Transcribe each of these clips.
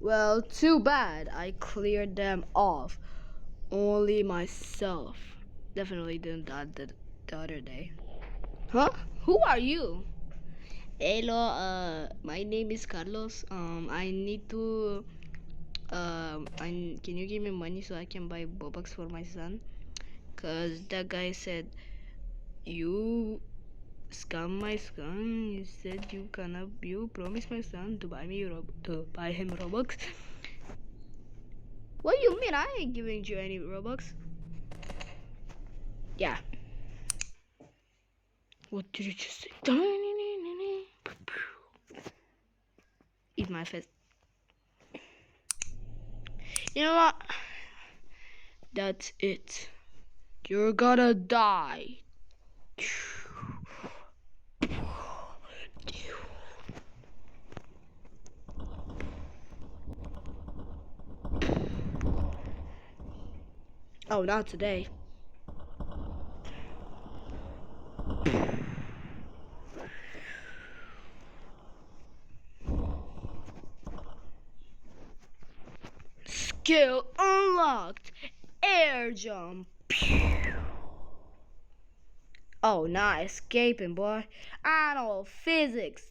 Well, too bad. I cleared them off. Only myself. Definitely didn't that the other day. Huh? Who are you? Hello, my name is Carlos. I need to can you give me money so I can buy Robux for my son? Cause that guy said you scam my son. You said you promised my son to buy him Robux. What do you mean? I ain't giving you any Robux. Yeah. What did you just say? Eat my face. You know what? That's it. You're gonna die. Oh, not today. Skill unlocked. Air jump. Oh, not escaping, boy. I know physics.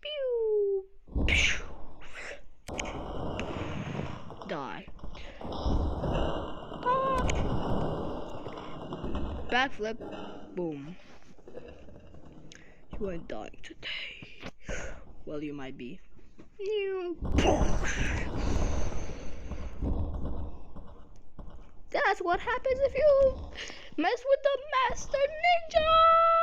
Pew. Pew. Die. Backflip. Boom. You ain't dying today. Well, you might be. That's what happens if you mess with the Master Ninja!